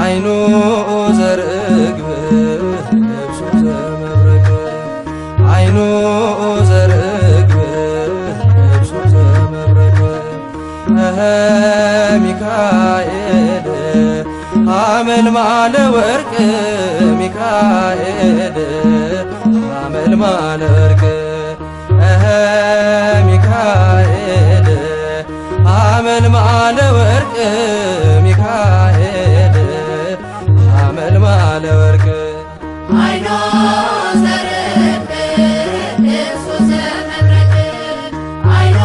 አይኑ ዘርግብ ልብሱ ዘመብረቅ አይኑ ዘርግብ ልብሱ ዘመብረቅ ሚካኤል ሐመልማለ ወርቅ ሚካኤል ሐመልማለ ወርቅ ሚካኤል ሐመልማለ ወርቅ ሚካኤል ሐመልማለ ወርቅ አይኖ ዘርግብ ልብሱ ዘመብረቅ አይኖ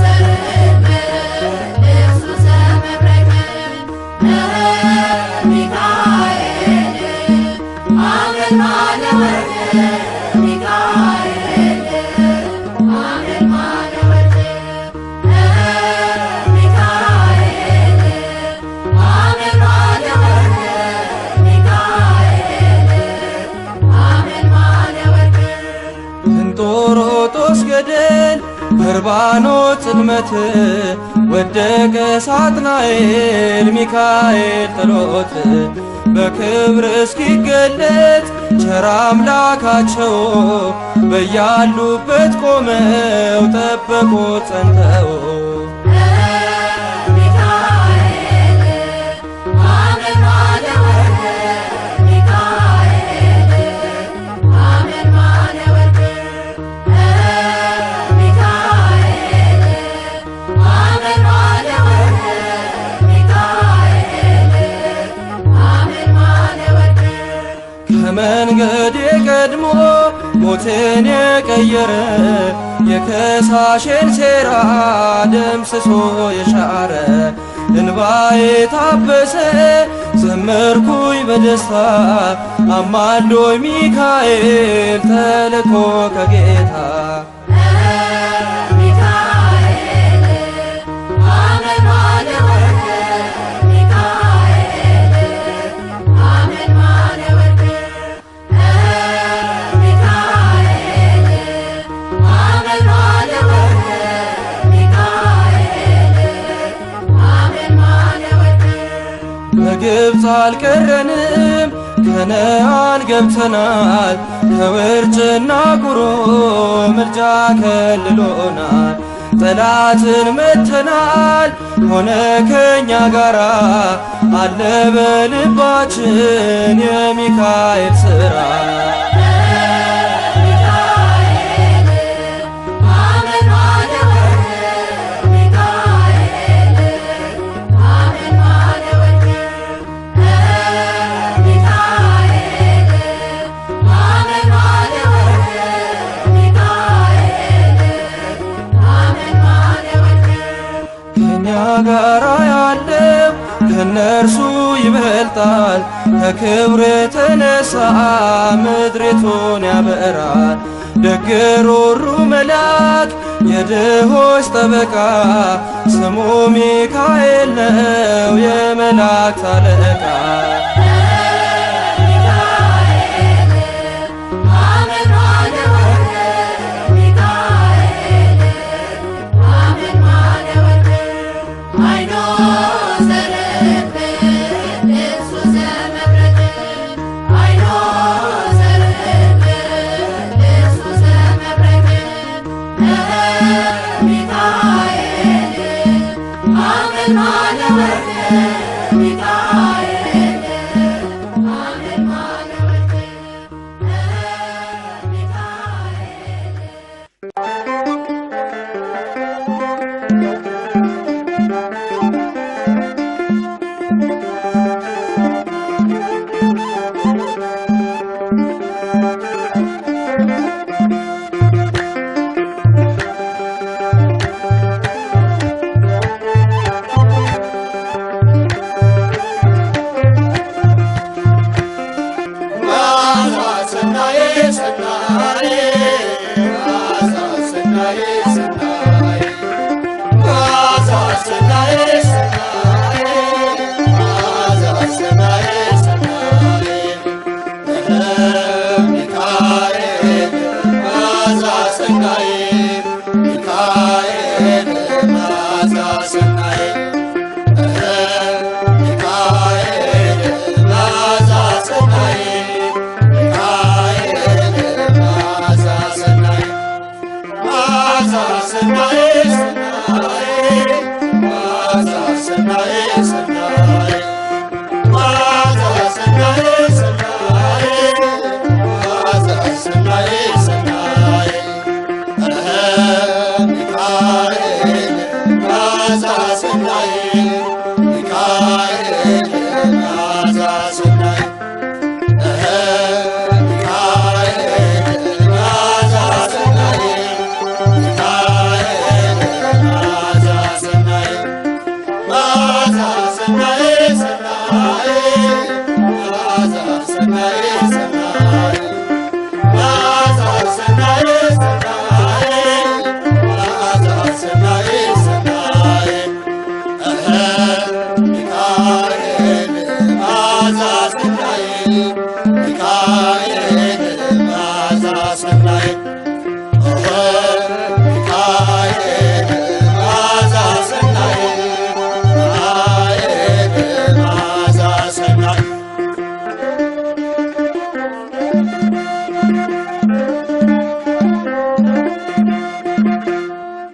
ዘርግብ ልብሱ ዘመብረቅ ሚካኤል ሐመልማለ ወርቅ ሚካኤል ሐመልማለ ወርቅ ሚካኤል ሐመልማለ ወርቅ ሚካኤል ሐመልማለ ወርቅ እንጦሮጦስ ገደል በርባኖስ ጽልመት ወደቀ ሳጥናኤል ሚካኤል ጥሎት በክብር እስኪገለጥ ቸር አምላካቸው በያሉበት ቆመው ጠበቁት ጸንተው ሚካኤል ሐመልማለ ወርቅ ሚካኤል ሐመልማለ ወርቅ ሚካኤል ሐመልማለ ወርቅ ሚካኤል ሐመልማለ ወርቅ ከመንገዴ ቀድሞ ሞትን የቀየረ የከሳሽን ሴራ ደምስሶ የሻረ እንባዬ ታበሰ ዘመርኩኝ በደስታ አማልዶኝ ሚካኤል ተልኮ ከጌታ ሚካኤል ሐመልማለ ወርቅ ሚካኤል ሐመልማለ ወርቅ ሚካኤል ሐመልማለ ወርቅ ሚካኤል ሐመልማለ ወርቅ በግብፅ አልቀረንም ከነዓን ገብተናል ከውርጭና ቁሮ ምልጃ ከልሎናል ጠላትን መተናል ሆነ ከኛ ጋራ አለ በልባችን የሚካኤል ሥራ ሚካኤል ሐመልማለ ወርቅ ሚካኤል ሐመልማለ ወርቅ ሚካኤል ሐመልማለ ወርቅ ሚካኤል ሐመልማለ ወርቅ ከኛ ጋራ ያለው ከነርሱ ይበልጣል ከክብር የተነሳ ምድሪቱን ያበራል ደግ ሩሩ መልአክ የድሆች ጠበቃ ስሙ ሚካኤል ነው የመላእክት አለቃ ሚካኤል ሐመልማለ ወርቅ ሚካኤል ሐመልማለ ወርቅ አይኖ ዘርግብ ልብሱ ዘመብረቅ አይኖ ዘርግብ ልብሱ ዘመብረቅ ሚካኤል ሐመልማለ ወርቅ ሚካኤል ሐመልማለ ወርቅ ሚካኤል ጉባኤ ሰርክ